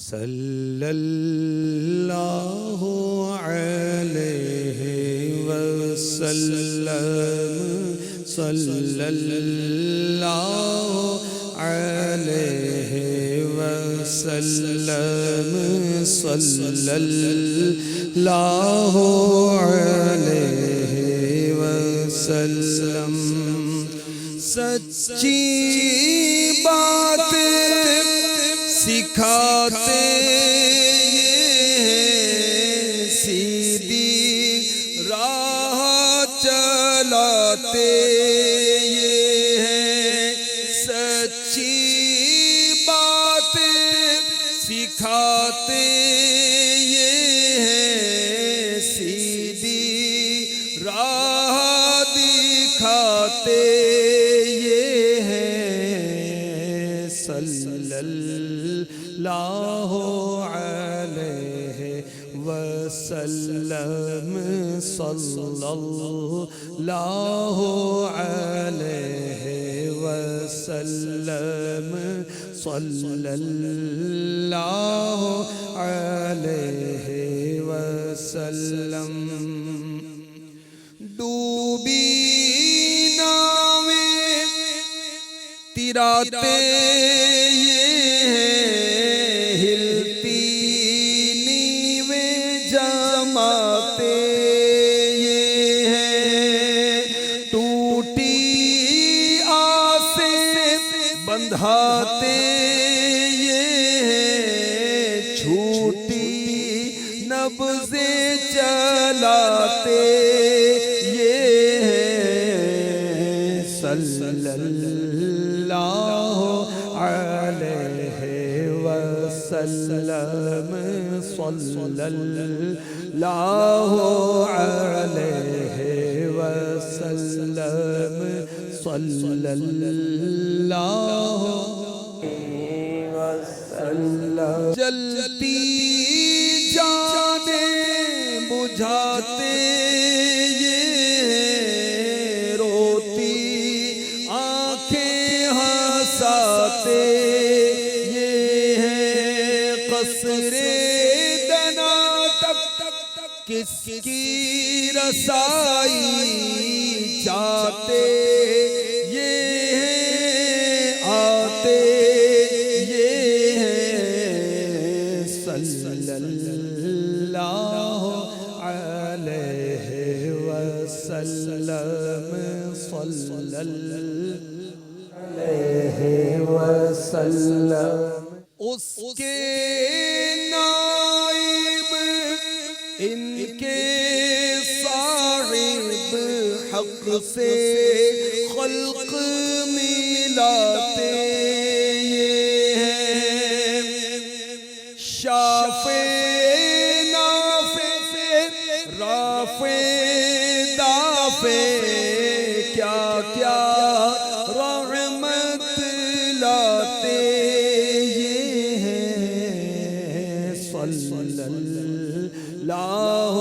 صلی اللہ علیہ وسلم صلی اللہ علیہ وسلم صلی اللہ علیہ وسلم سچی بات سکھاتے ہیں سیدھی راہ چلاتے یہ ہیں سچی بات سکھاتے یہ ہیں سیدھی راہ دکھاتے یہ ہیں صلی اللہ علیہ وسلم صلی اللہ علیہ وسلم صلی اللہ علیہ وسلم ڈوبی ناویں تراتے بندھاتے یہ چھوٹی نبضیں چلاتے یہ صلی اللہ علیہ وسلم صلی اللہ علیہ وسلم صلی اللہ علیہ وسلم جلتی جانیں بجھاتے یہ روتی آنکھیں ہنساتے یہ ہیں قصر دنا تک کس کی رسائی چاہتے صلی اللہ علیہ وسلم صلی اللہ علیہ وسلم اس کے نائب ان کے صاحب حق سے خلق ملاتے شافع نافع رافع دافع کیا کیا رحمت لاتے یہ ہیں صلی اللہ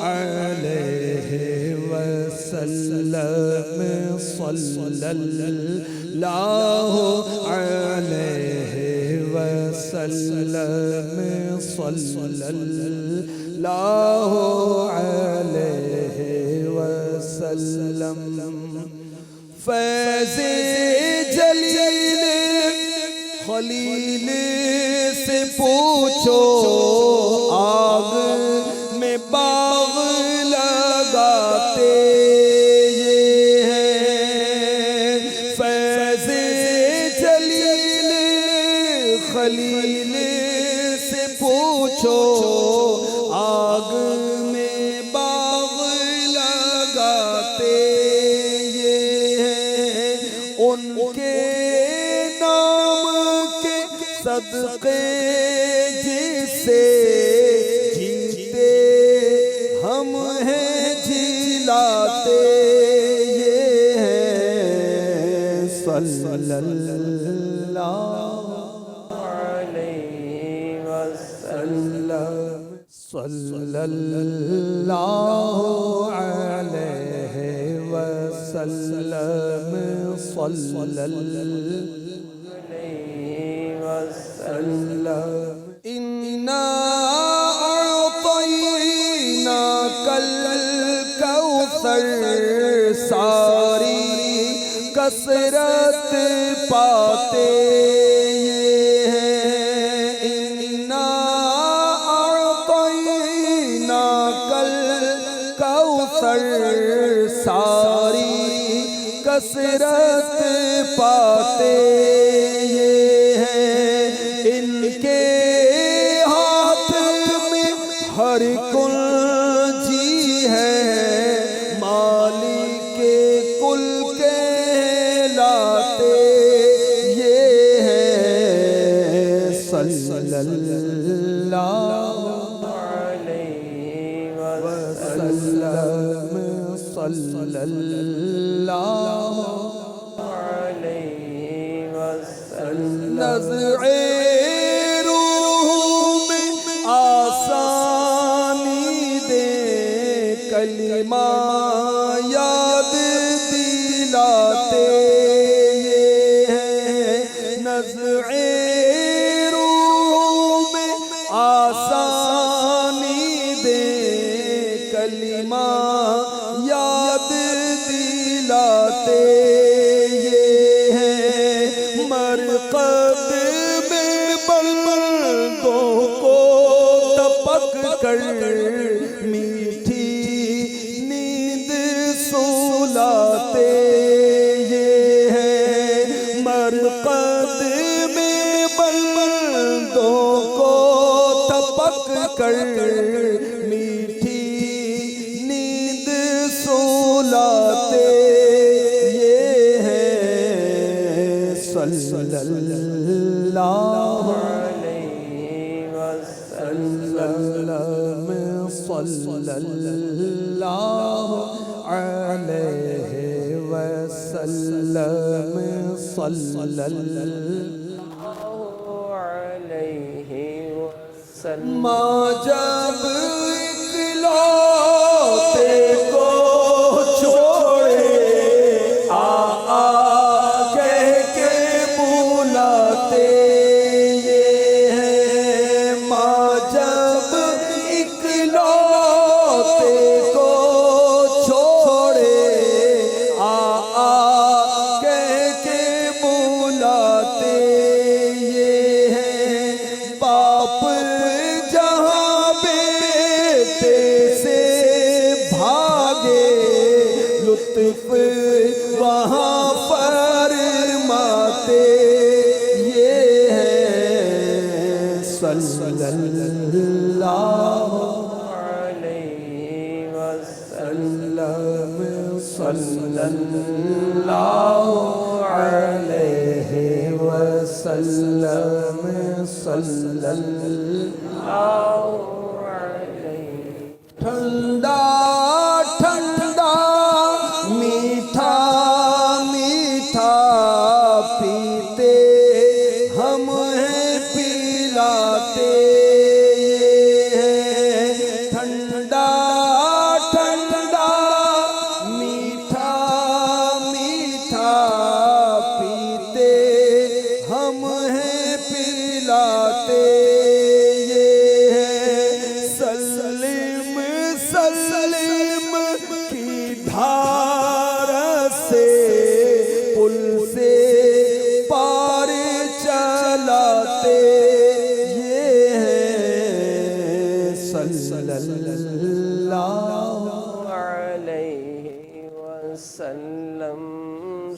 علیہ وسلم صلی اللہ علیہ وسلم صلی اللہ علیہ وسلم فیض جلیل خلیل سے پوچھو آگ میں باغ لگاتے یہ ہیں فیض جلیل خلیل سے پوچھو آگ میں باغ لگاتے یہ ہیں ان کے نام کے صدقے جس سے جیتے ہم ہیں جلاتے یہ ہیں صلی اللہ صلی اللہ علیہ وسلم صلی اللہ علیہ وسلم إنا أعطيناك الكوثر ساری کثرت پاتے یہ ہیں إنا أعطيناك الكوثر ساری کثرت پاتے یہ ہیں ان کے ہاتھ میں ہر کنجی ہے مالک کل کہلاتے یہ ہیں صلی اللہ علیہ وسلم صلی اللہ علیہ وسلم نزع روح میں آسانی دے کلمہ یاد دلاتے یہ ہیں نزع روح میں آسانی دے کلمہ یاد دلاتے یہ ہیں مرقد میں بلبلوں کو ٹپک کر میٹھی نیند سلاتے یہ ہیں مرقد میں بلبلوں کو ٹپک کر میٹھی نیند سلاتے یہ ہیں صلی اللہ علیہ وسلم صلی اللہ علیہ وسلم صلی اللہ علیہ وسلم ماں جب اکلوتے کو چھوڑے کہہ کے بلاتے یہ ہیں ماں جب اکلوتے کو چھوڑے کہہ کے بلاتے یہ ہیں باپ جہاں بیٹے سے بھاگے لطف وہاں فرماتے یہ ہیں صلی اللہ علیہ وسلم صلی اللہ علیہ وسلم صلی اللہ علیہ ٹھنڈا ٹھنڈا میٹھا میٹھا پیتے ہم ہیں پلاتے یہ ہیں ٹھنڈا ٹھنڈا میٹھا میٹھا پیتے ہم ہیں پلاتے یہ ہیں سلم سلم کی دھار سے پل سے پار چلاتے یہ ہیں صلی اللہ علیہ وسلم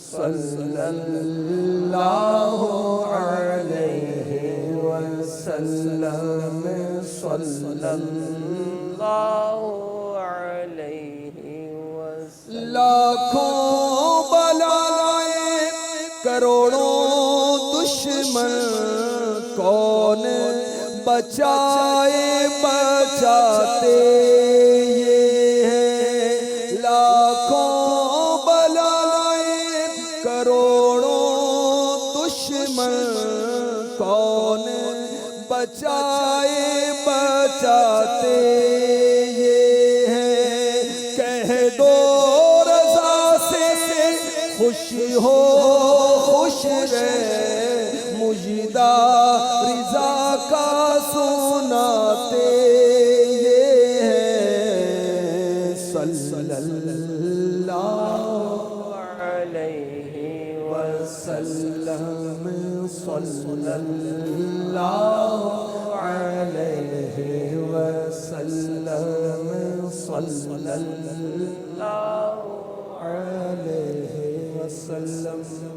صلی اللہ علیہ وسلم صلی اللہ علیہ وسلم لاکھوں بلائیں کروڑوں دشمن کون بچائے بچاتے یہ ہیں لاکھوں بلائیں کروڑوں دشمن کون بچائے بچاتے یہ ہیں کہہ دو رضا سے خوش ہو خوش رہ مجدہ رضا کا سنا سناتے یہ ہیں صلی اللہ علیہ وسلم صلی اللہ علیہ وسلم صلی اللہ علیہ وسلم